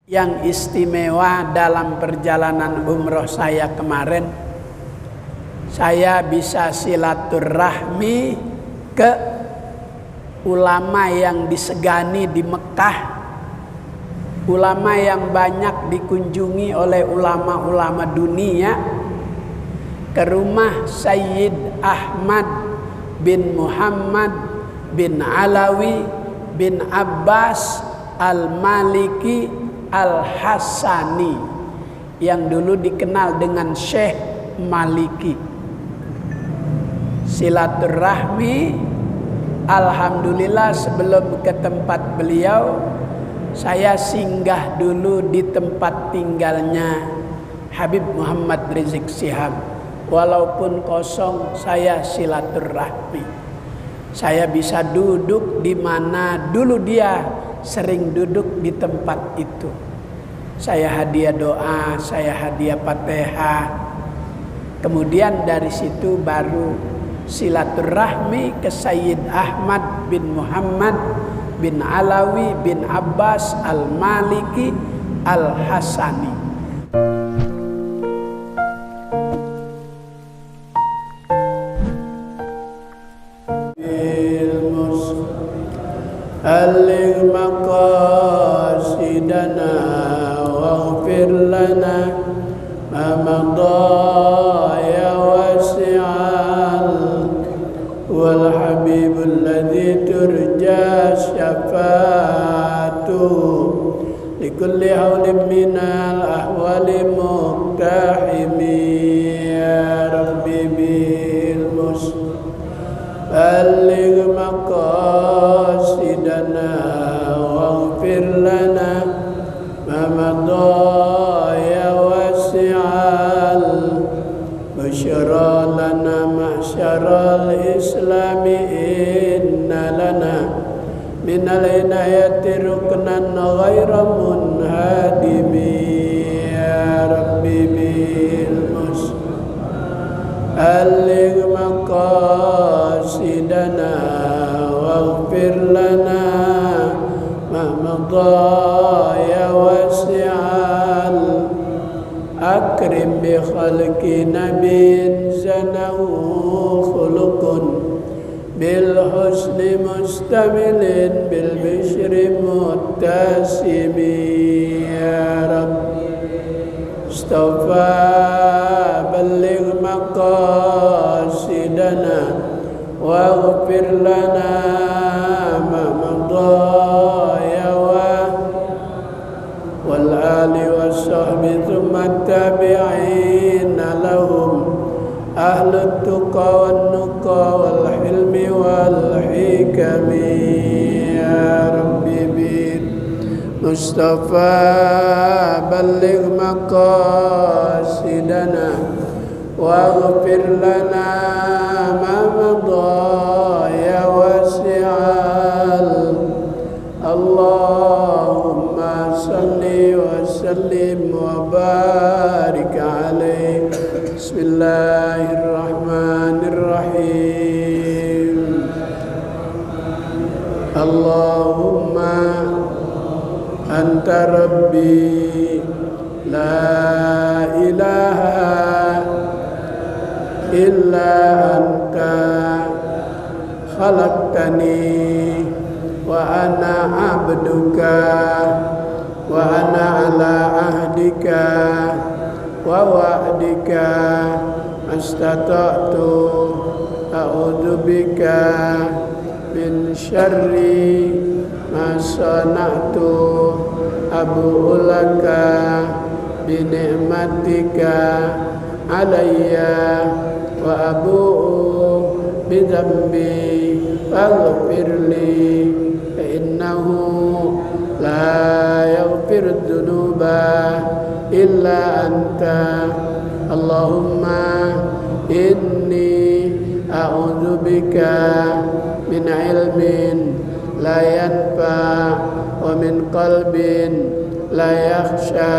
Yang istimewa dalam perjalanan umroh saya kemarin, saya bisa silaturahmi ke ulama yang disegani di Mekah, ulama yang banyak dikunjungi oleh ulama-ulama dunia, ke rumah Sayyid Ahmad bin Muhammad bin Alawi bin Abbas Al-Maliki Al-Hasani yang dulu dikenal dengan Syekh Maliki. Silaturahmi, alhamdulillah sebelum ke tempat beliau, saya singgah dulu di tempat tinggalnya Habib Muhammad Rizik Syihab. Walaupun kosong, saya silaturahmi. Saya bisa duduk di mana dulu dia sering duduk di tempat itu. Saya hadiah doa, saya hadiah Fatihah. Kemudian dari situ baru silaturahmi ke Sayyid Ahmad bin Muhammad bin Alawi bin Abbas Al-Maliki Al-Hasani. Aligh maqasidana waghfir lana ma madha ya wasi'al wal habibul ladzi turja syafa'atuhu likulli hawlin minal ahwali muqtahimi ya rabbi bil Baligh maqasidana waghfir lana ma madha ya wasi'al busyra lana ma'syaral islami inna lana minal inayati ruknan ghaira munhadimi ya rabbi bil Aligh maqasidana waghfir lana ma madha ya wasi'al akrim bi khalqi nabiyyin zanahu khuluqun bil husni mustamilin bil bishri muttasimi ya rabbi Mustafa baligh maqasidana waghfir lana ma madha ya wal ali wassahbi thumma tabi'ina lahum ahlut tuqa wan nuqa wal hilmi wal hikami ya rabbi bil Mustafa baligh maqasidana waghfir lana ma madha ya wasi'al Allahumma salli wa sallim wa barik alaihi Bismillahirrahmanirrahim Allahumma anta rabbi la ilaha illa anta khalaqtani wa ana abduka wa ana ala ahdika wa wa'dika astata'tu a'udzu bika min syarri ma sana'tu abu'u laka bi ni'matika alayya wa abu'u bi dhanbi faghfirli fa innahu la yaghfiru dhunuba illa anta Allahumma inni a'udzu bika min ilmin la yanfa wa min qalbin la yakhsha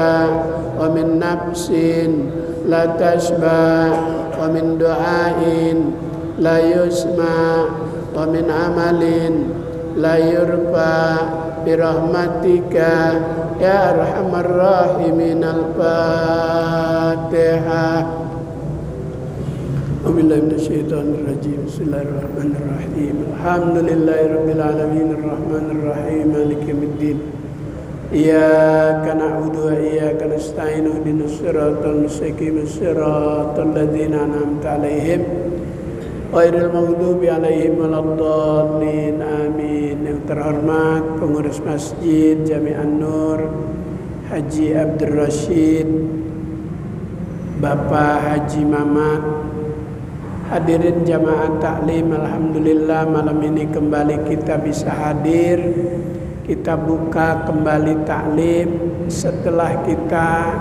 wa min nafsin la tashba wa min du'ain la yusma wa min amalin la yurfa bi rahmatika ya arhamar rahimin. Al-Fatihah. Wabillahi minasyaitonir rajim. Bismillahirrahmanirrahim. Alhamdulillahirabbil alamin arrahmanir rahim maliki yaumiddin. Iyyaka na'budu wa iyyaka nasta'in ihdinas siratal mustaqim siratal ladzina an'amta 'alaihim ghairil maghdubi 'alaihim waladdallin. Amin. Yang terhormat pengurus Masjid Jami'an Nur Haji Abdul Rashid, Bapak Haji Mamat, hadirin jamaah taklim, alhamdulillah malam ini kembali kita bisa hadir. Kita buka kembali taklim setelah kita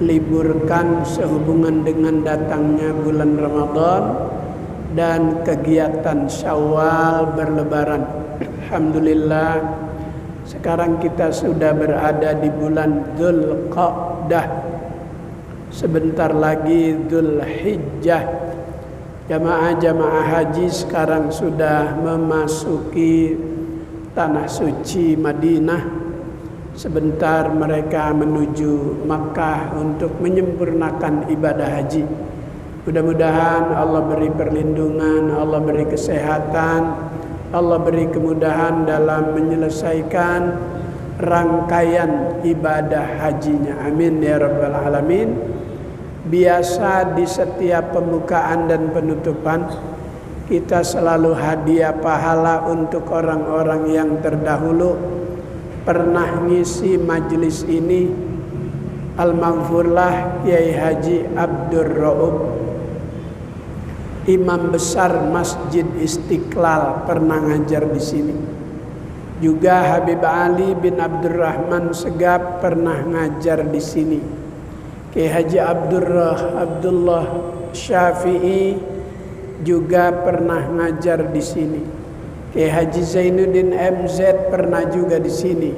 liburkan sehubungan dengan datangnya bulan Ramadan dan kegiatan Syawal berlebaran. Alhamdulillah sekarang kita sudah berada di bulan Dzulqa'dah. Sebentar lagi Dzulhijjah. Jamaah-jamaah haji sekarang sudah memasuki tanah suci Madinah. Sebentar mereka menuju Makkah untuk menyempurnakan ibadah haji. Mudah-mudahan Allah beri perlindungan, Allah beri kesehatan, Allah beri kemudahan dalam menyelesaikan rangkaian ibadah hajinya. Amin ya rabbal alamin. Biasa di setiap pembukaan dan penutupan kita selalu hadiah pahala untuk orang-orang yang terdahulu pernah ngisi majelis ini. Al-Maghfurlah Kiai Haji Abdur Raub, Imam besar Masjid Istiqlal, pernah ngajar di sini. Juga Habib Ali bin Abdurrahman Segaf pernah ngajar di sini. Kiai Haji Abdullah Syafi'i juga pernah ngajar di sini. Kiai Haji Zainuddin MZ pernah juga di sini.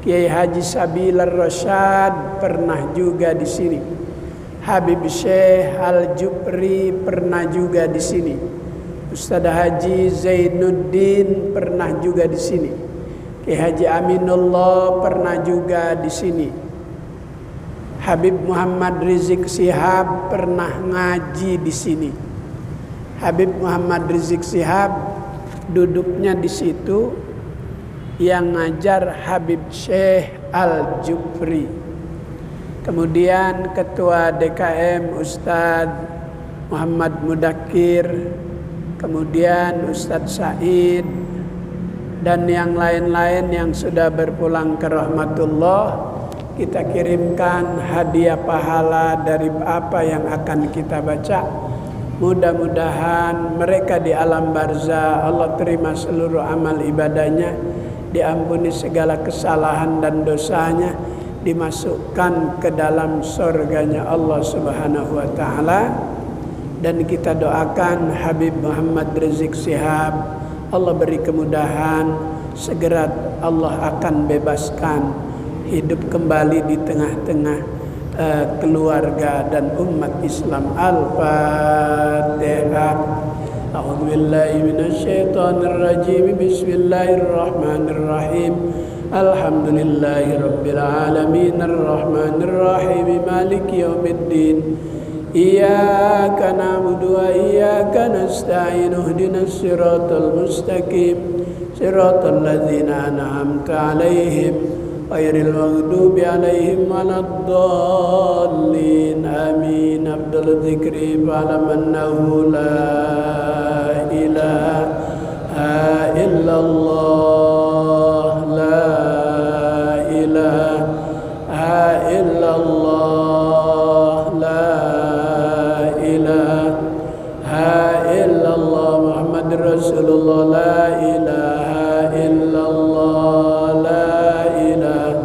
Kiai Haji Sabilar Rasyad pernah juga di sini. Habib Syekh Al-Jupri pernah juga di sini. Ustaz Haji Zainuddin pernah juga di sini. Kiai Haji Aminullah pernah juga di sini. Habib Muhammad Rizik Shihab pernah ngaji di sini. Habib Muhammad Rizik Shihab duduknya di situ, yang ngajar Habib Syekh Al-Jupri. Kemudian Ketua DKM Ustadz Muhammad Mudakir, kemudian Ustadz Said, dan yang lain-lain yang sudah berpulang ke rahmatullah. Kita kirimkan hadiah pahala dari apa yang akan kita baca. Mudah-mudahan mereka di alam barzah Allah terima seluruh amal ibadahnya, diampuni segala kesalahan dan dosanya, dimasukkan ke dalam surganya Allah Subhanahu wa taala. Dan kita doakan Habib Muhammad Rizik Shihab, Allah beri kemudahan, segera Allah akan bebaskan, hidup kembali di tengah-tengah keluarga dan umat Islam. Al-Fatihah. A'udzu billahi minasyaitonir rajim. Bismillahirrahmanirrahim. Alhamdulillahi rabbil alamin arrahmanir rahim maliki yaumiddin. Iyyaka na'budu wa iyyaka nasta'in ihdinas siratal mustaqim siratal ladzina an'amta 'alaihim ghairil maghdubi 'alaihim waladdallin. Amin. Abdul dzikri fa'lam annahu la ilaha illallah, la ilaha illallah, la ilaha illallah, Muhammadur Rasulullah, la ilaha illallah, la ilaha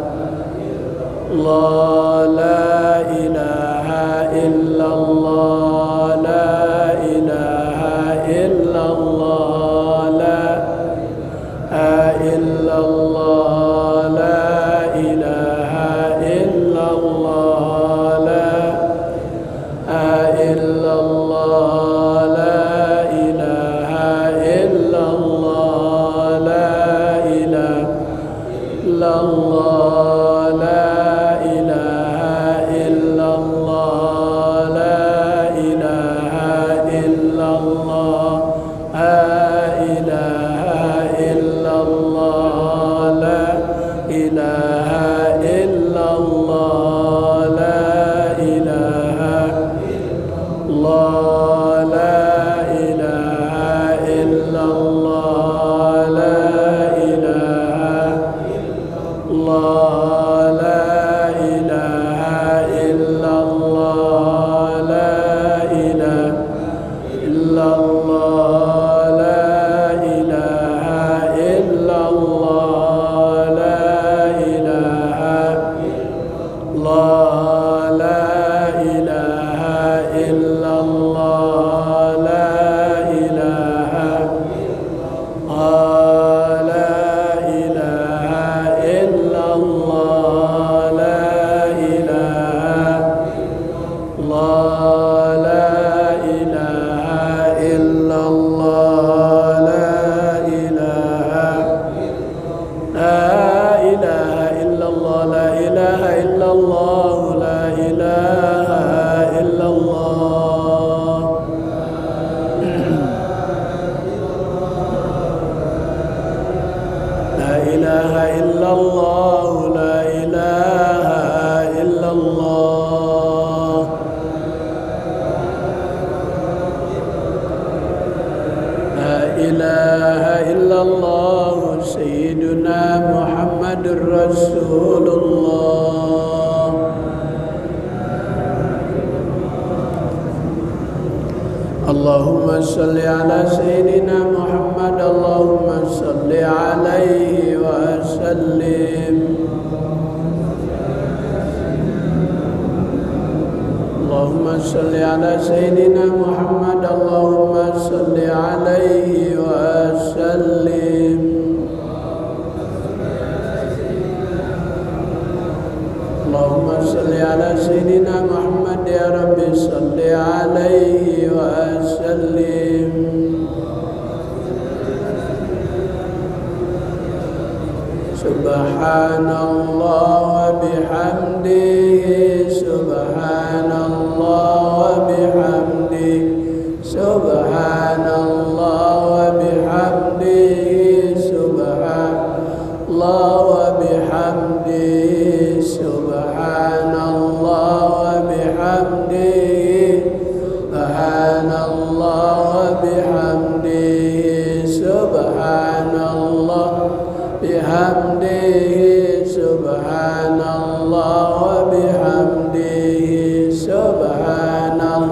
illallah, la ilaha illallah, la ilaha illallah, la ilaha illallah, la ilaha illallah, la ilaha illallah, la ilaha illallah. illallah, la ilaha illallah. La ilaha illallah, la ilaha illallah. La ilaha illallah, Sayyiduna Muhammadur Rasulullah. Allahumma salli ala Sayyidina Muhammad, Allahumma salli alaihi wa sallim. Allahumma salli ala Sayyidina Muhammad, Allahumma salli alaihi wa sallim. Allahumma salli ala Sayyidina Muhammad, ya Rabbi salli alaihi wa sallim. Subhanallah wa bihamdihi, subhanallah wa bihamdihi, subhanallah wa bihamdihi, subhanallah wa bihamdihi, subhanallah wa bihamdihi, subhanallah wa bihamdihi, subhanallah bihamdihi, subhanallah wa bihamdihi, subhanallah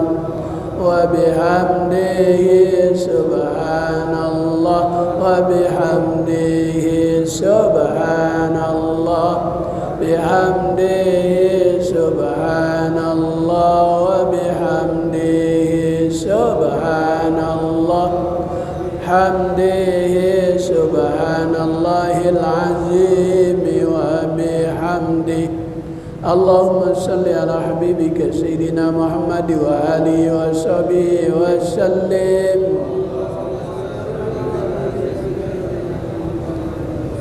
wa bihamdihi, subhanallah wa bihamdihi, subhanallah bihamdihi, subhanallah wa bihamdihi, subhanallah hamdihi, subhanallahil azim wa bihamdihi. Allahumma salli ala habibika Sayyidina Muhammad wa alihi wa sahbihi wa sallim.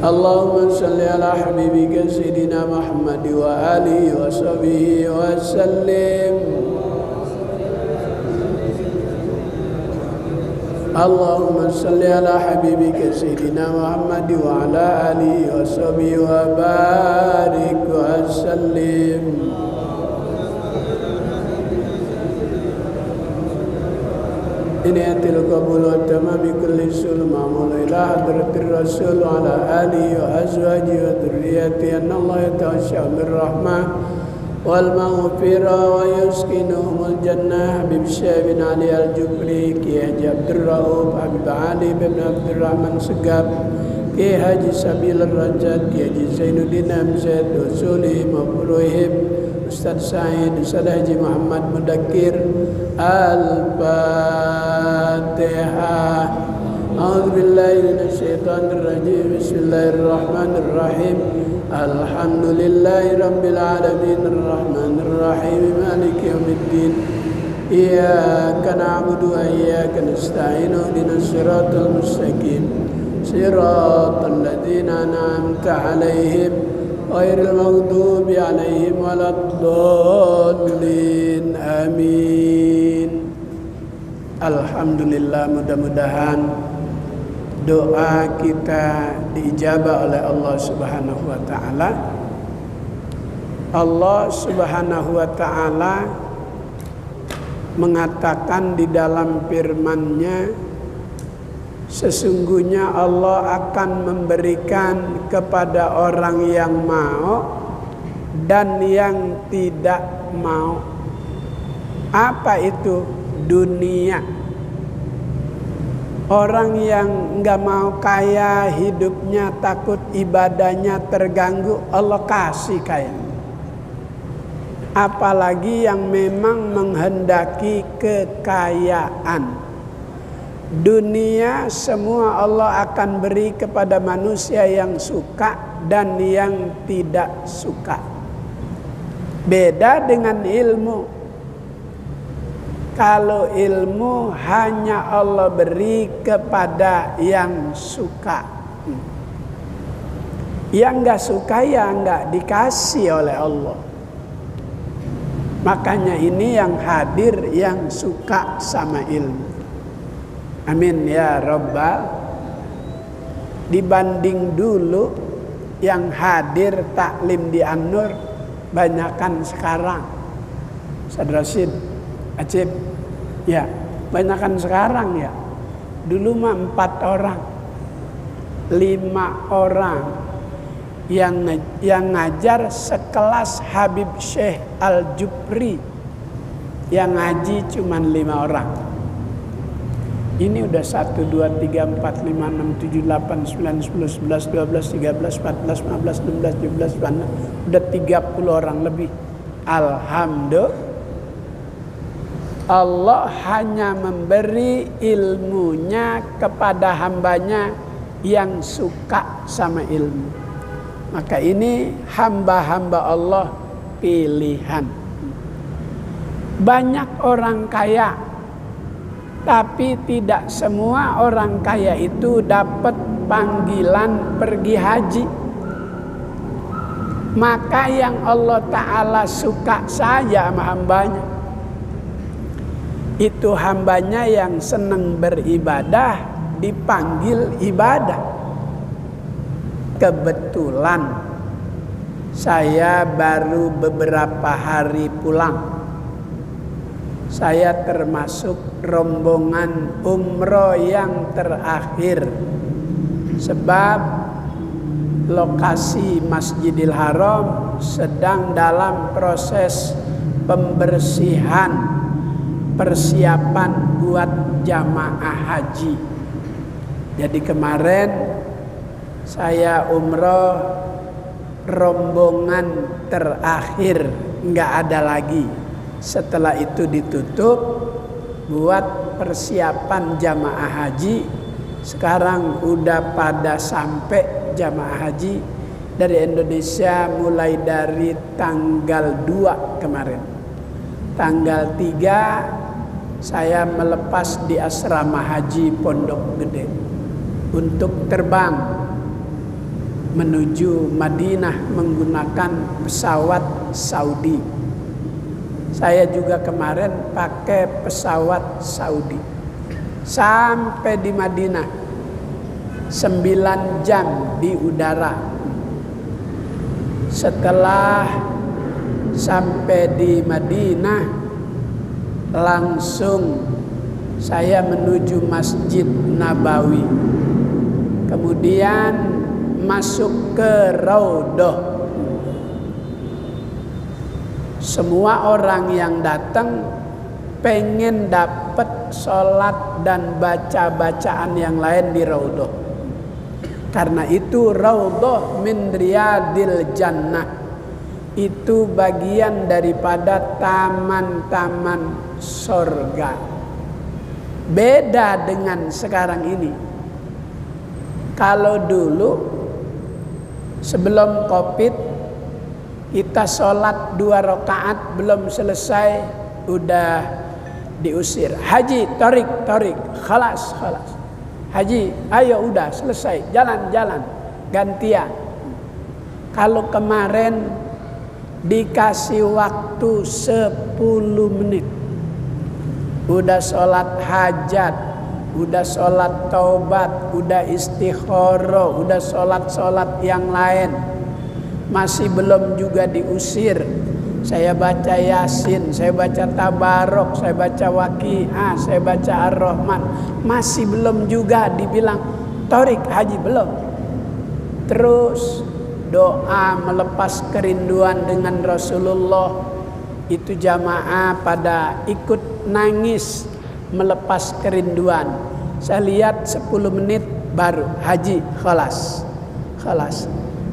Allahumma salli ala habibika Sayyidina Muhammad wa alihi wa sahbihi wa sallim. Allahumma salli ala habibika Sayyidina Muhammad wa ala alihi wa sahbihi wa barik wa sallim. Iniyatil qabul wa tamami kulli sul ma'mul ila hadratir rasul wa ala alihi wa azwaji wa dhurriyyati anna Allah ta'asya min rahmah wal maghfirah wa yuskinuhumul jannah. Habib Syekh bin Ali Al-Jufri, Kiai Haji Abdul Rauf, Habib Ali bin Abdurrahman Segap, Kiai Haji Sabil Rajad, Kiai Haji Zainuddin Hamzah, Usuli Mafruhib, Ustaz Said, Ustaz Haji Muhammad Mudakir. Al-Fatihah. A'udzu billahi minasyaitonir rajim. Bismillahirrahmanirrahim. Alhamdulillahi rabbil alamin, arrahmanir rahim, maliki yaumiddin. Iyyaka na'budu wa iyyaka nasta'in. Ihdinas siratal mustaqim. Siratal ladzina an'amta 'alaihim ghairil maghdubi 'alaihim waladdallin. Amin. Alhamdulillah, mudah-mudahan doa kita diijabah oleh Allah Subhanahu wa taala. Allah Subhanahu wa taala mengatakan di dalam firman-Nya, sesungguhnya Allah akan memberikan kepada orang yang mau dan yang tidak mau. Apa itu? Dunia. Orang yang nggak mau kaya, hidupnya takut ibadahnya terganggu, Allah kasih kaya. Apalagi yang memang menghendaki kekayaan. Dunia semua Allah akan beri kepada manusia yang suka dan yang tidak suka. Beda dengan ilmu. Kalau ilmu hanya Allah beri kepada yang suka. Yang nggak suka ya nggak dikasih oleh Allah. Makanya ini yang hadir yang suka sama ilmu. Amin ya Rabbal. Dibanding dulu yang hadir taklim di An-Nur banyakan sekarang. Ustaz Rashid, Acip, ya banyakan sekarang ya. Dulu mah 4 orang, 5 orang yang ngajar sekelas Habib Syekh Al-Jupri, yang ngaji cuman 5 orang. Ini udah 1, 2, 3, 4, 5, 6, 7, 8, 9, 10, 11, 12, 13, 14, 15, 16, 17, 18. Udah 30 orang lebih. Alhamdulillah. Allah hanya memberi ilmunya kepada hambanya yang suka sama ilmu. Maka ini hamba-hamba Allah pilihan. Banyak orang kaya, tapi tidak semua orang kaya itu dapat panggilan pergi haji. Maka yang Allah Ta'ala suka saja sama hambanya, itu hambanya yang senang beribadah dipanggil ibadah. Kebetulan saya baru beberapa hari pulang. Saya termasuk rombongan umroh yang terakhir. Sebab lokasi Masjidil Haram sedang dalam proses pembersihan, persiapan buat jamaah haji. Jadi kemarin saya umroh rombongan terakhir, nggak ada lagi. Setelah itu ditutup buat persiapan jamaah haji. Sekarang udah pada sampai jamaah haji dari Indonesia mulai dari tanggal 2 kemarin. Tanggal 3 saya melepas di asrama haji Pondok Gede untuk terbang menuju Madinah menggunakan pesawat Saudi. Saya juga kemarin pakai pesawat Saudi. Sampai di Madinah 9 jam di udara. Setelah sampai di Madinah, langsung saya menuju Masjid Nabawi. Kemudian masuk ke Raudhah. Semua orang yang datang pengen dapat sholat dan baca-bacaan yang lain di Raudhah. Karena itu Raudhah min riyadil jannah, itu bagian daripada taman-taman sorga. Beda dengan sekarang ini. Kalau dulu sebelum Covid, kita sholat 2 rakaat belum selesai udah diusir. Haji, torik, khalas. Haji, ayo udah selesai, jalan, gantian. Kalau kemarin dikasih waktu 10 menit, udah sholat hajat, udah sholat taubat, udah istikharah, udah sholat yang lain, masih belum juga diusir. Saya baca Yasin, saya baca Tabarok, saya baca Waqiah, saya baca Ar-Rahman, masih belum juga dibilang torik haji, belum. Terus doa melepas kerinduan dengan Rasulullah, itu jamaah pada ikut nangis melepas kerinduan. Saya lihat 10 menit baru haji, khalas.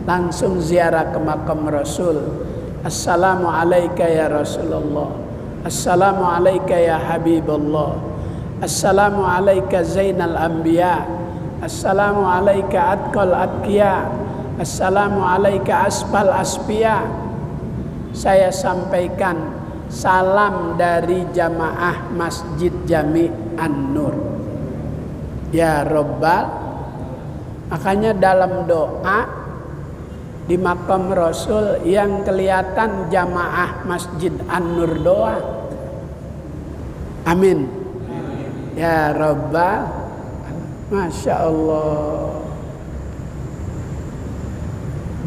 Langsung ziarah ke makam Rasul. Assalamu alayka ya Rasulullah, assalamu alayka ya Habibullah, assalamu alayka Zainal Anbiya, assalamu alayka Atqal Atqiya, assalamu alayka Asfal Asfiya. Saya sampaikan salam dari jamaah Masjid Jami An-Nur. Ya Rabbal. Makanya dalam doa di makam Rasul yang kelihatan jamaah Masjid An-Nur doang. Amin. Ya Rabbal, Masya Allah.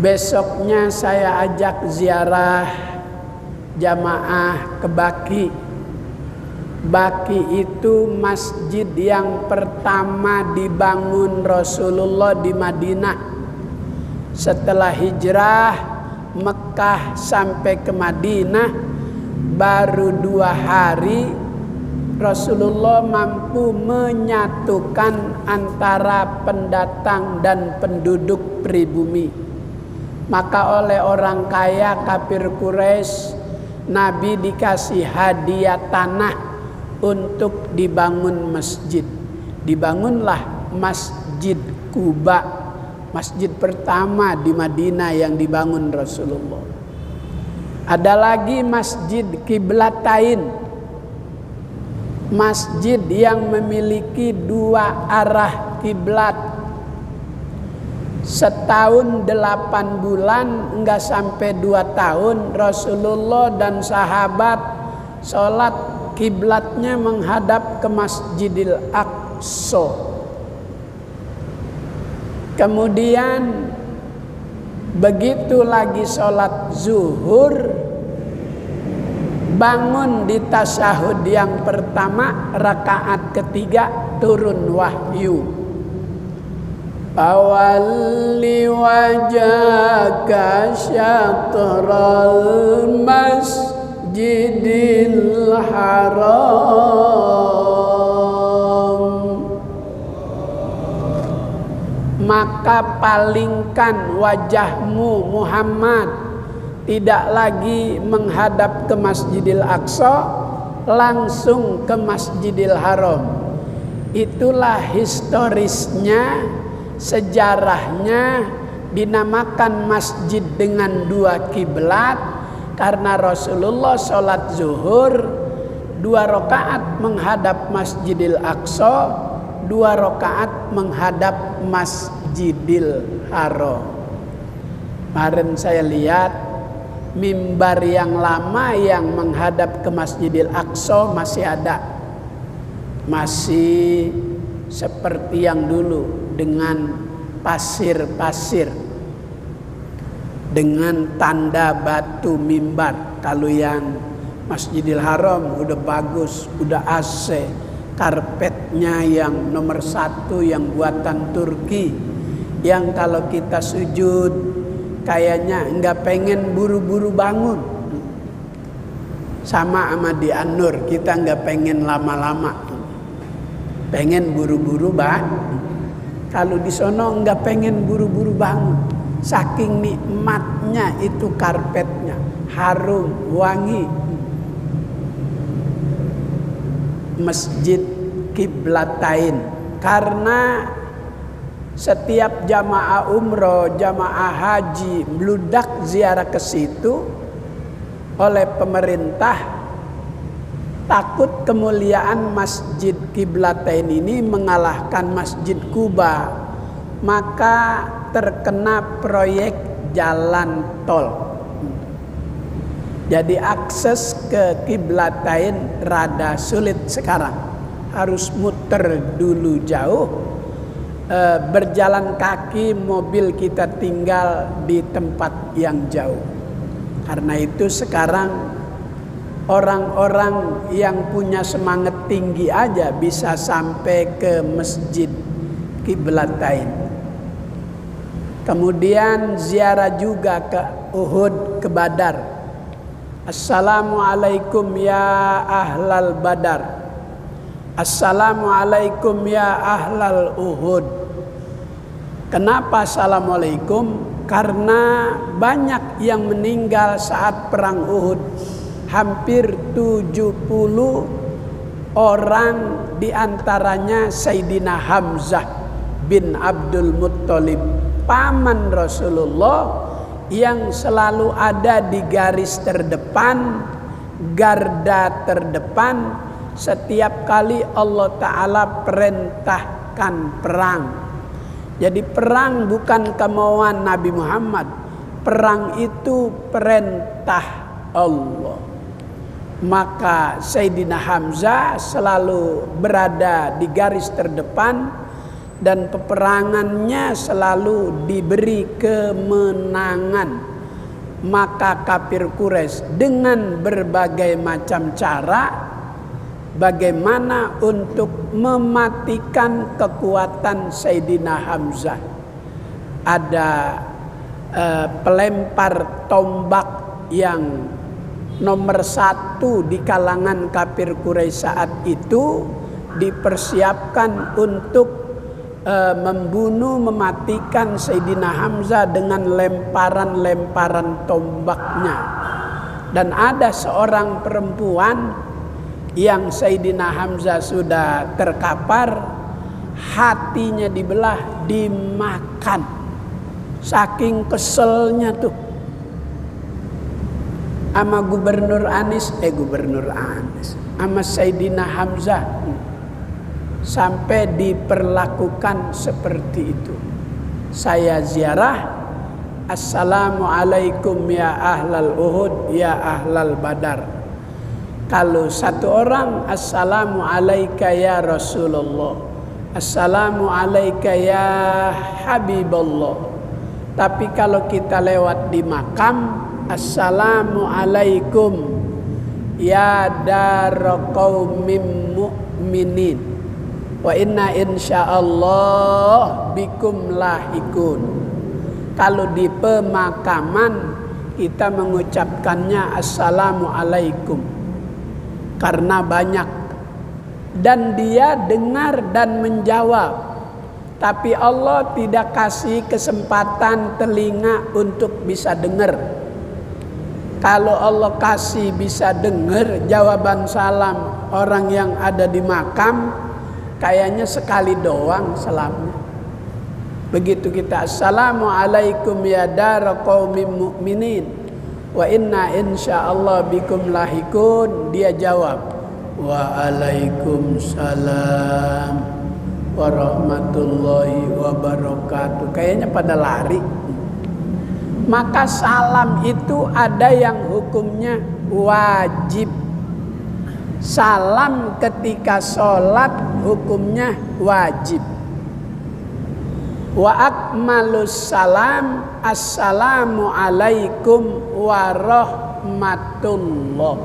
Besoknya saya ajak ziarah jamaah ke Baki. Baki itu masjid yang pertama dibangun Rasulullah di Madinah. Setelah hijrah Mekah sampai ke Madinah, baru 2 hari Rasulullah mampu menyatukan antara pendatang dan penduduk pribumi. Maka oleh orang kaya kafir Quraisy, Nabi dikasih hadiah tanah untuk dibangun masjid. Dibangunlah Masjid Quba, masjid pertama di Madinah yang dibangun Rasulullah. Ada lagi Masjid Qiblatain, masjid yang memiliki 2 arah kiblat. Setahun 8 bulan, enggak sampai 2 tahun, Rasulullah dan sahabat sholat kiblatnya menghadap ke Masjidil Aqsa. Kemudian begitu lagi sholat zuhur, bangun di tasyahud yang pertama, rakaat ketiga turun wahyu. Awalli wajhaka syatral masjidil haram, maka palingkan wajahmu Muhammad, tidak lagi menghadap ke Masjidil Aqsa, langsung ke Masjidil Haram. Itulah historisnya, sejarahnya dinamakan masjid dengan 2 kiblat, karena Rasulullah sholat zuhur 2 rakaat menghadap Masjidil Aqsa, 2 rakaat menghadap Masjidil Haram. Kemarin saya lihat mimbar yang lama yang menghadap ke Masjidil Aqsa masih ada, masih seperti yang dulu, dengan pasir-pasir, dengan tanda batu mimbar. Kalau yang Masjidil Haram udah bagus, udah AC, karpetnya yang nomor 1 yang buatan Turki, yang kalau kita sujud kayaknya enggak pengen buru-buru bangun. Sama di An-Nur, kita enggak pengen lama-lama, pengen buru-buru bangun. Kalau di sono enggak pengen buru-buru bangun, saking nikmatnya itu karpetnya, harum, wangi. Masjid Qiblatain, karena setiap jamaah umroh, jamaah haji meludak ziarah ke situ oleh pemerintah. Takut kemuliaan Masjid Qiblatain ini mengalahkan Masjid Quba, maka terkena proyek jalan tol. Jadi akses ke Qiblatain rada sulit sekarang, harus muter dulu jauh. Berjalan kaki mobil kita tinggal di tempat yang jauh. Karena itu sekarang orang-orang yang punya semangat tinggi aja bisa sampai ke Masjid Qiblatain. Kemudian ziarah juga ke Uhud, ke Badar. Assalamualaikum ya ahlal Badar, assalamualaikum ya ahlal Uhud. Kenapa assalamualaikum? Karena banyak yang meninggal saat perang Uhud. Hampir 70 orang, diantaranya Sayyidina Hamzah bin Abdul Muttalib, paman Rasulullah, yang selalu ada di garis terdepan, garda terdepan setiap kali Allah Ta'ala perintahkan perang. Jadi perang bukan kemauan Nabi Muhammad, perang itu perintah Allah. Maka Sayyidina Hamzah selalu berada di garis terdepan dan peperangannya selalu diberi kemenangan. Maka kafir Quraisy dengan berbagai macam cara bagaimana untuk mematikan kekuatan Sayyidina Hamzah. Ada pelempar tombak yang nomor 1 di kalangan kafir Quraisy saat itu dipersiapkan untuk membunuh, mematikan Sayyidina Hamzah dengan lemparan-lemparan tombaknya. Dan ada seorang perempuan yang Sayyidina Hamzah sudah terkapar, hatinya dibelah, dimakan. Saking keselnya tuh sama Gubernur Anies sama Sayyidina Hamzah, sampai diperlakukan seperti itu. Saya ziarah, assalamualaikum ya ahlal Uhud, ya ahlal Badar. Kalau satu orang, assalamualaika ya Rasulullah, assalamualaika ya Habiballah. Tapi kalau kita lewat di makam, assalamualaikum ya dar qaumin mu'minin wa inna insyaallah bikum lahikun. Kalau di pemakaman kita mengucapkannya assalamualaikum karena banyak, dan dia dengar dan menjawab. Tapi Allah tidak kasih kesempatan telinga untuk bisa dengar. Kalau Allah kasih bisa dengar jawaban salam orang yang ada di makam, kayaknya sekali doang salamnya. Begitu kita assalamualaikum ya dar qaumin mu'minin wa inna insyaallah bikum lahikun, dia jawab waalaikumsalam warahmatullahi wabarakatuh. Kayaknya pada lari. Maka salam itu ada yang hukumnya wajib. Salam ketika sholat hukumnya wajib. Wa akmalus salam assalamu alaikum warahmatullah.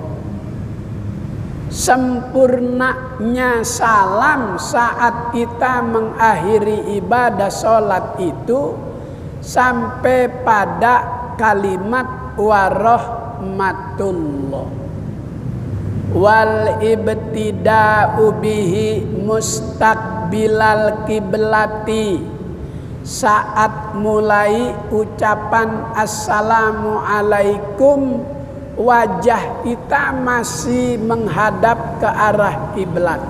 Sempurnanya salam saat kita mengakhiri ibadah sholat itu sampai pada kalimat warahmatullah. Wal ibtida'u bihi mustaqbilal kiblati. Saat mulai ucapan assalamualaikum, wajah kita masih menghadap ke arah kiblat.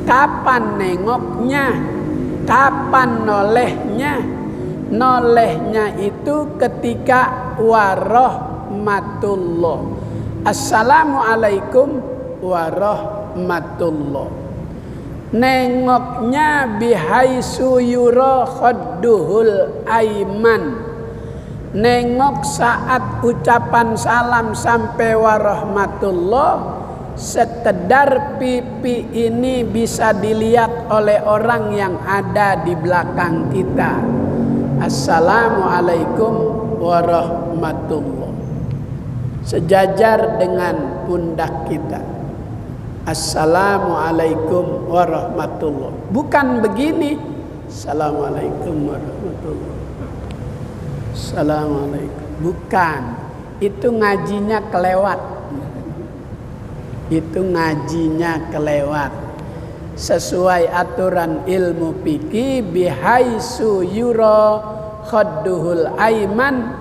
Kapan nengoknya? Kapan nolehnya? Nolehnya itu ketika warahmatullah. Assalamualaikum warahmatullah. Nengoknya bihaisu yura khadduhul aiman. Nengok saat ucapan salam sampai warahmatullah, sekedar pipi ini bisa dilihat oleh orang yang ada di belakang kita. Assalamualaikum warahmatullah. Sejajar dengan pundak kita. Assalamualaikum warahmatullah. Bukan begini. Assalamualaikum warahmatullah. Assalamualaikum. Bukan. Itu ngajinya kelewat. Itu ngajinya kelewat. Sesuai aturan ilmu fikih, bihaisu yura khadduhul aiman,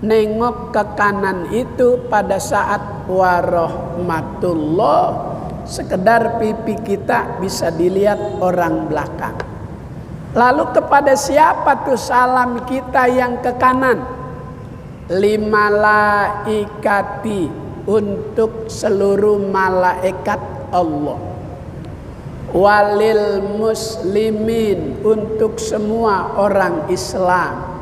nengok ke kanan itu pada saat warahmatullah, sekedar pipi kita bisa dilihat orang belakang. Lalu kepada siapa tuh salam kita yang ke kanan? Limalaikati, untuk seluruh malaikat Allah. Walil muslimin, untuk semua orang Islam.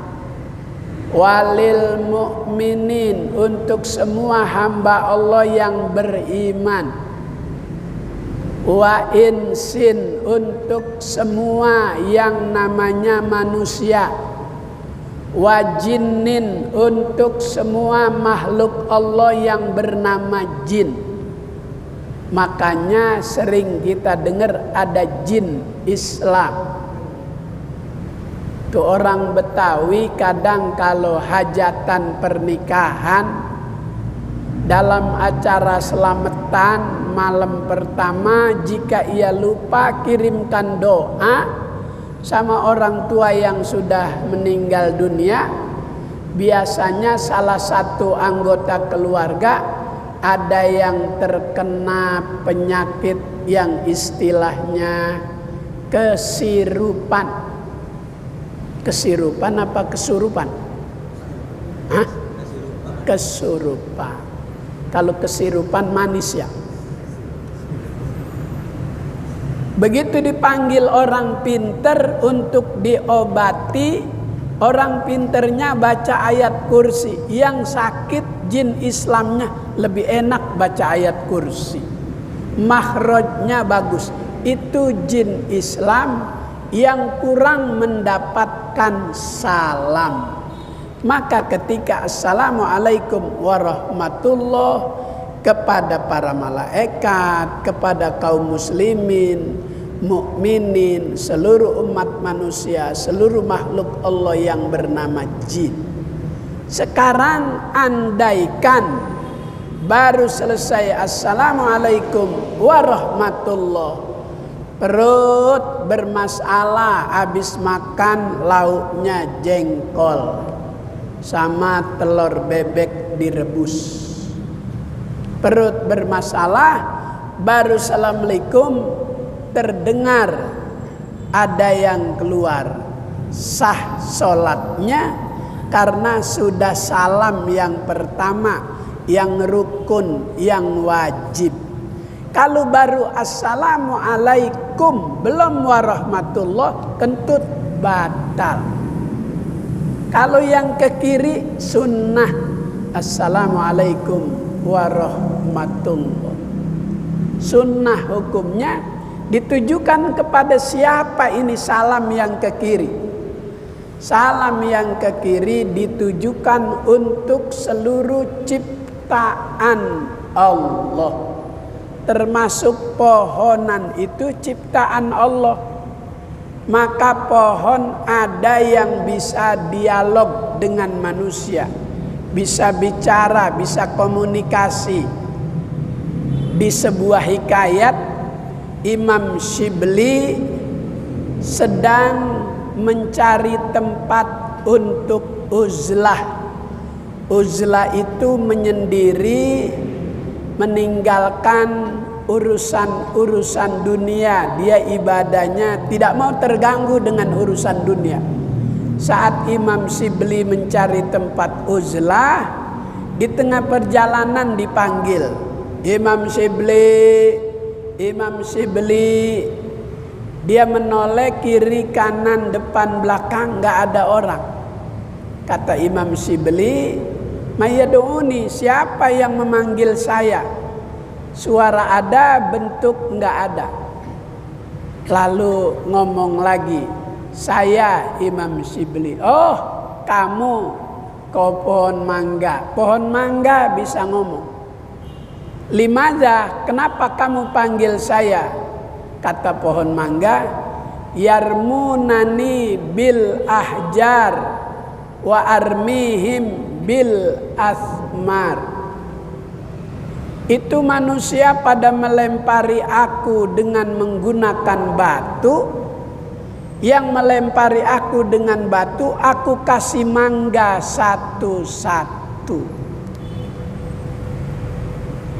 walil mu'minin, untuk semua hamba Allah yang beriman, wa insin, untuk semua yang namanya manusia, wa jinnin, untuk semua makhluk Allah yang bernama jin. Makanya sering kita dengar ada jin Islam. Tuh orang Betawi kadang kalau hajatan pernikahan, dalam acara selamatan malam pertama, jika ia lupa kirimkan doa sama orang tua yang sudah meninggal dunia. Biasanya salah satu anggota keluarga ada yang terkena penyakit yang istilahnya kesirupan. Kesirupan apa kesurupan? Hah? Kesurupan. Kalau kesirupan manis ya. Begitu dipanggil orang pinter untuk diobati, orang pinternya baca ayat kursi. Yang sakit jin Islamnya lebih enak baca ayat kursi. Makhrajnya bagus. Itu jin Islam yang kurang mendapatkan salam. Maka ketika assalamualaikum warahmatullah kepada para malaikat, kepada kaum muslimin, mukminin, seluruh umat manusia, seluruh makhluk Allah yang bernama jin. Sekarang andaikan baru selesai assalamualaikum warahmatullah, perut bermasalah, habis makan lauknya jengkol sama telur bebek direbus. Perut bermasalah, baru assalamualaikum terdengar ada yang keluar. Sah sholatnya karena sudah salam yang pertama, yang rukun, yang wajib. Kalau baru assalamualaikum belum warahmatullah, kentut batal. Kalau yang ke kiri sunnah assalamualaikum warahmatullah. Sunnah hukumnya ditujukan kepada siapa ini salam yang ke kiri? Salam yang ke kiri ditujukan untuk seluruh ciptaan Allah. Termasuk pohonan itu ciptaan Allah. Maka pohon ada yang bisa dialog dengan manusia, bisa bicara, bisa komunikasi. Di sebuah hikayat, Imam Syibli sedang mencari tempat untuk uzlah. Uzlah itu menyendiri, meninggalkan urusan-urusan dunia. Dia ibadahnya tidak mau terganggu dengan urusan dunia. Saat Imam Syibli mencari tempat uzlah, di tengah perjalanan dipanggil, Imam Syibli, Imam Syibli. Dia menoleh kiri kanan depan belakang, nggak ada orang. Kata Imam Syibli, "Mayad'uni, siapa yang memanggil saya?" Suara ada, bentuk nggak ada. Lalu ngomong lagi, "Saya Imam Syibli." "Oh, kamu kau pohon mangga." Pohon mangga bisa ngomong. "Limadza, kenapa kamu panggil saya?" Kata pohon mangga, "Yarmunani bil ahjar wa armihim bil asmar." Itu manusia pada melempari aku dengan menggunakan batu. Yang melempari aku dengan batu, aku kasih mangga satu-satu.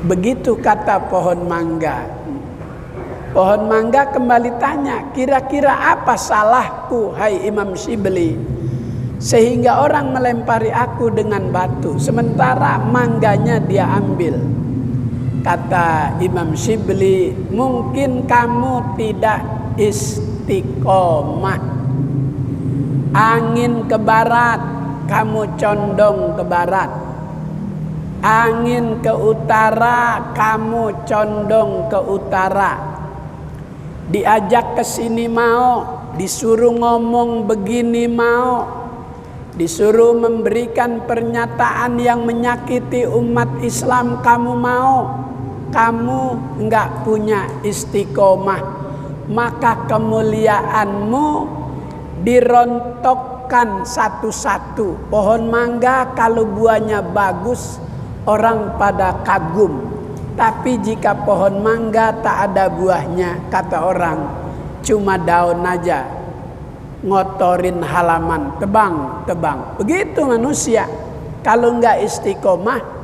Begitu kata pohon mangga. Pohon mangga kembali tanya, "Kira-kira apa salahku, hai Imam Syibli, sehingga orang melempari aku dengan batu, sementara mangganya dia ambil?" Kata Imam Syibli, "Mungkin kamu tidak istiqomah. Angin ke barat, kamu condong ke barat. Angin ke utara, kamu condong ke utara. Diajak ke sini mau, disuruh ngomong begini mau, disuruh memberikan pernyataan yang menyakiti umat Islam kamu mau. Kamu enggak punya istiqomah, maka kemuliaanmu dirontokkan satu-satu. Pohon mangga kalau buahnya bagus, orang pada kagum. Tapi jika pohon mangga tak ada buahnya, kata orang, cuma daun aja, ngotorin halaman, tebang. Begitu manusia. Kalau enggak istiqomah,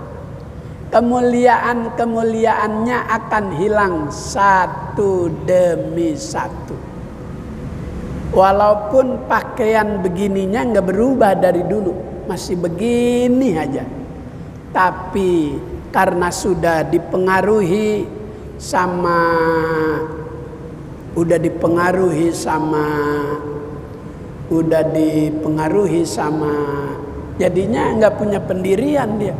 kemuliaannya akan hilang satu demi satu. Walaupun pakaian begininya enggak berubah dari dulu, masih begini aja. Tapi karena sudah dipengaruhi sama jadinya enggak punya pendirian dia.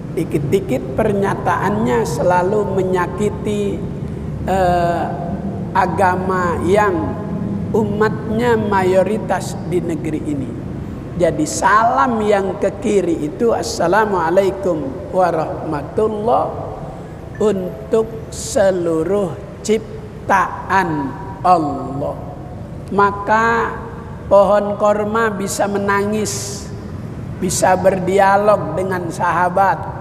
Dikit-dikit pernyataannya selalu menyakiti agama yang umatnya mayoritas di negeri ini. Jadi salam yang ke kiri itu assalamualaikum warahmatullahi untuk seluruh ciptaan Allah. Maka pohon korma bisa menangis, bisa berdialog dengan sahabat.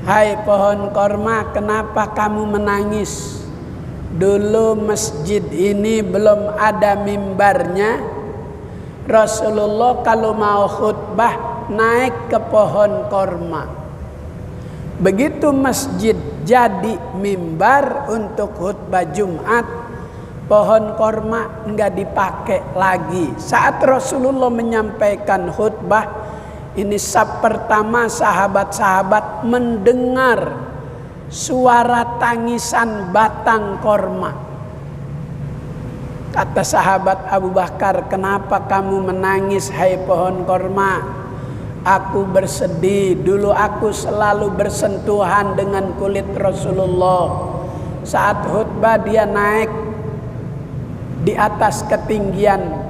Hai pohon korma, kenapa kamu menangis? Dulu masjid ini belum ada mimbarnya. Rasulullah kalau mau khutbah naik ke pohon korma. Begitu masjid jadi mimbar untuk khutbah Jumat, pohon korma enggak dipakai lagi. Saat Rasulullah menyampaikan khutbah, ini pertama sahabat-sahabat mendengar suara tangisan batang korma. Kata sahabat Abu Bakar, kenapa kamu menangis hai pohon korma? Aku bersedih, dulu aku selalu bersentuhan dengan kulit Rasulullah. Saat khutbah dia naik di atas ketinggian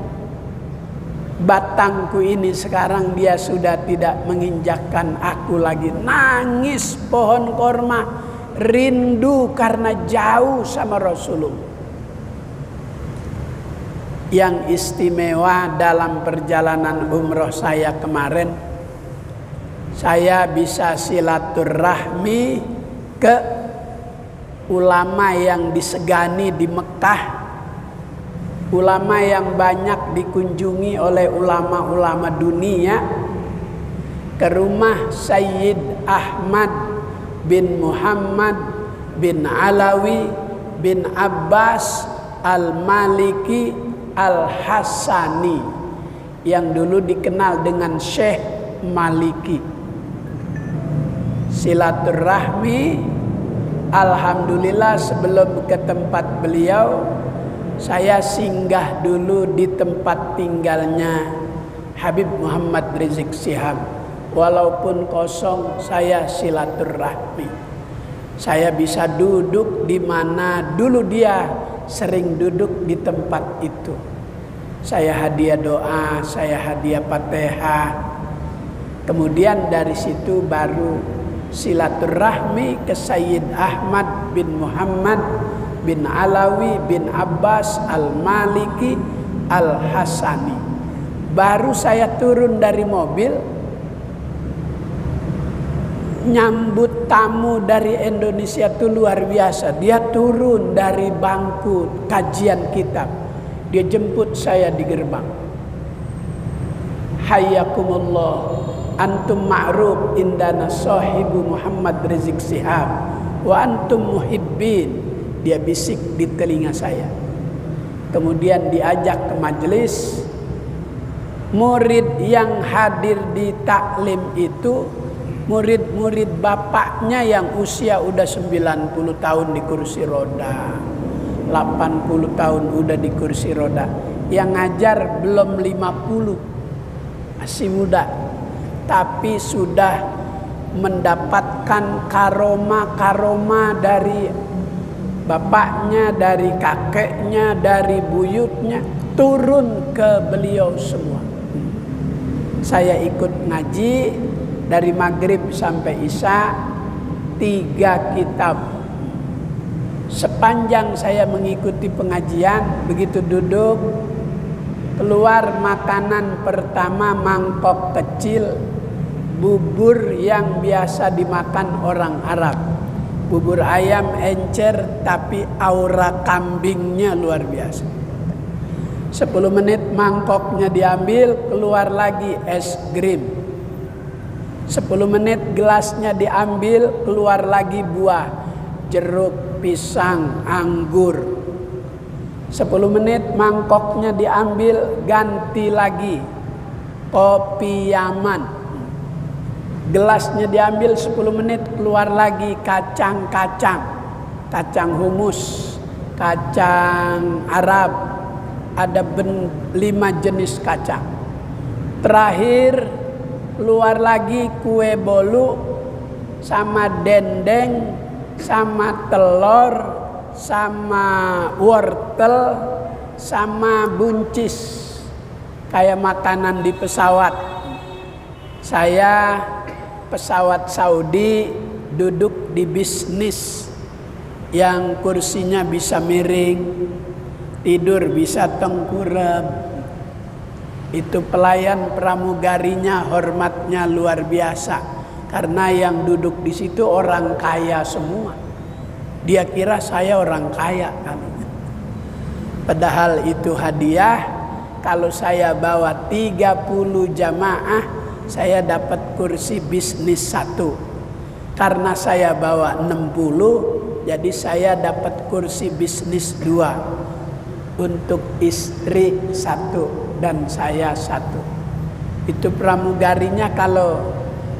batangku ini, sekarang dia sudah tidak menginjakkan aku lagi. Nangis pohon korma, rindu karena jauh sama Rasulullah. Yang istimewa dalam perjalanan umroh saya kemarin, saya bisa silaturahmi ke ulama yang disegani di Mekah, ulama yang banyak dikunjungi oleh ulama-ulama dunia, ke rumah Sayyid Ahmad bin Muhammad bin Alawi bin Abbas Al-Maliki Al-Hasani yang dulu dikenal dengan Syekh Maliki. Silaturahmi, alhamdulillah sebelum ke tempat beliau, saya singgah dulu di tempat tinggalnya Habib Muhammad Rizik Shihab. Walaupun kosong, saya silaturahmi. Saya bisa duduk di mana dulu dia sering duduk di tempat itu. Saya hadiah doa, saya hadiah Fatihah. Kemudian dari situ baru silaturahmi ke Sayyid Ahmad bin Muhammad bin Alawi bin Abbas Al-Maliki Al-Hasani. Baru saya turun dari mobil, nyambut tamu dari Indonesia itu luar biasa. Dia turun dari bangku kajian kitab, dia jemput saya di gerbang. Hayyakumullah, antum ma'ruf indana sahibu Muhammad Rizik Shihab wa antum muhibbin. Dia bisik di telinga saya. Kemudian diajak ke majelis. Murid yang hadir di taklim itu murid-murid bapaknya yang usia udah 90 tahun di kursi roda, 80 tahun udah di kursi roda. Yang ngajar belum 50. masih muda, tapi sudah mendapatkan karoma dari bapaknya, dari kakeknya, dari buyutnya, turun ke beliau semua. Saya ikut ngaji dari maghrib sampai isya, 3 kitab. Sepanjang saya mengikuti pengajian, begitu duduk, keluar makanan pertama mangkok kecil, bubur yang biasa dimakan orang Arab. Bubur ayam encer tapi aura kambingnya luar biasa. 10 menit mangkoknya diambil, keluar lagi es krim. 10 menit gelasnya diambil, keluar lagi buah, jeruk, pisang, anggur. 10 menit mangkoknya diambil, ganti lagi kopi Yaman. Gelasnya diambil 10 menit, keluar lagi kacang-kacang, kacang humus, kacang Arab, ada 5 jenis kacang. Terakhir keluar lagi kue bolu sama dendeng, sama telur, sama wortel, sama buncis, kayak makanan di pesawat. Saya pesawat Saudi duduk di bisnis yang kursinya bisa miring, tidur bisa tengkurap. Itu pelayan pramugarinya hormatnya luar biasa, karena yang duduk di situ orang kaya semua. Dia kira saya orang kaya kalinya. Padahal itu hadiah. Kalau saya bawa 30 jamaah, saya dapat kursi bisnis 1. Karena saya bawa 60, jadi saya dapat kursi bisnis 2. Untuk istri 1 dan saya 1. Itu pramugarinya kalau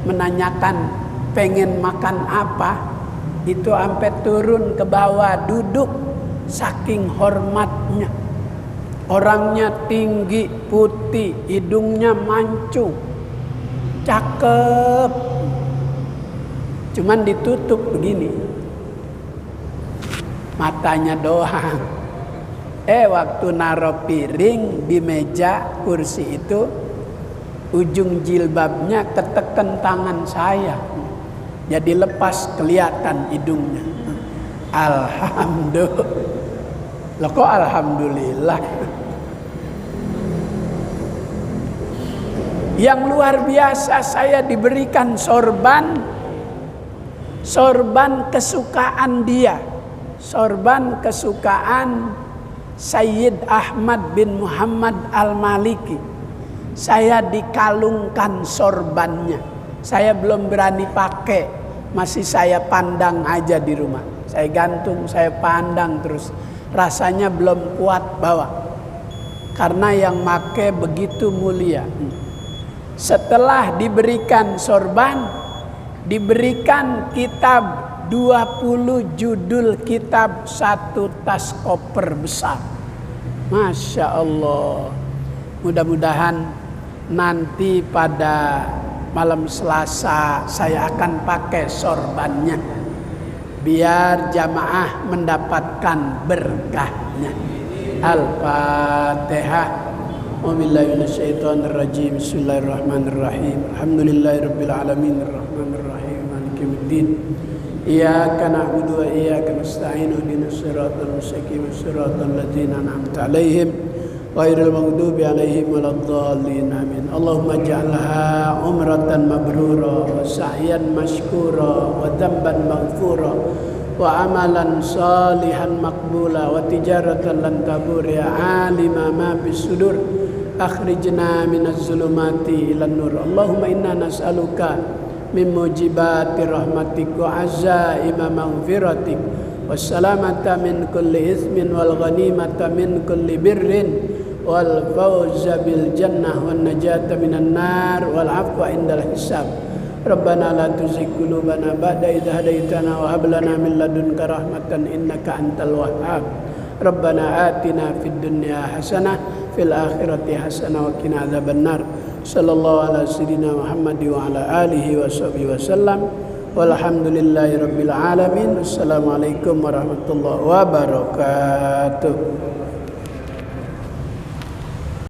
menanyakan pengen makan apa, itu sampai turun ke bawah duduk, saking hormatnya. Orangnya tinggi, putih, hidungnya mancung, cakep, cuman ditutup begini, matanya doang. Waktu naruh piring di meja kursi itu, ujung jilbabnya keteken tangan saya, jadi lepas kelihatan hidungnya. Alhamdulillah. Loh kok alhamdulillah? Yang luar biasa, saya diberikan sorban kesukaan dia, sorban kesukaan Sayyid Ahmad bin Muhammad Al-Maliki. Saya dikalungkan sorbannya. Saya belum berani pakai, masih saya pandang aja di rumah. Saya gantung, saya pandang terus. Rasanya belum kuat bawa, karena yang make begitu mulia. Setelah diberikan sorban, diberikan kitab 20 judul kitab, 1 tas koper besar. Masya Allah. Mudah-mudahan nanti pada malam Selasa saya akan pakai sorbannya, biar jamaah mendapatkan berkahnya. Al-Fatihah. Wabillahi minasyaitonir rajim. Bismillahirrahmanirrahim. Alhamdulillahirabbil alamin arrahmanir rahim maliki yaumiddin. Iyyaka na'budu wa iyyaka nasta'in ihdinas siratal mustaqim siratal ladzina an'amta 'alaihim ghairil maghdubi 'alaihim waladdallin. Amin. Allahumma ij'alha umratan mabrura wa sa'yan mashkura wa dhanban maghfura wa amalan salihan maqbula wa tijaratan lan tabur ya alima ma bisudur akhrijna minaz zulumati ilan nur. Allahumma inna nas'aluka min mujibati rahmatik wa azaima maghfiratik wassalamata min kulli ithmin wal ghanimata min kulli birrin wal fawza bil jannah wan najata minan nar wal afwa indal hisab. Rabbana la tuzigh qulubana ba'da idh hadaitana wa hab lana min ladunka rahmatan innaka antal wahhab. Rabbana atina fid dunya hasanah fil akhirati hasanah wa qina adzabannar. Sallallahu ala sayyidina Muhammad wa ala alihi wa sahbihi wasallam. Walhamdulillahi rabbil alamin. Assalamualaikum warahmatullahi wabarakatuh.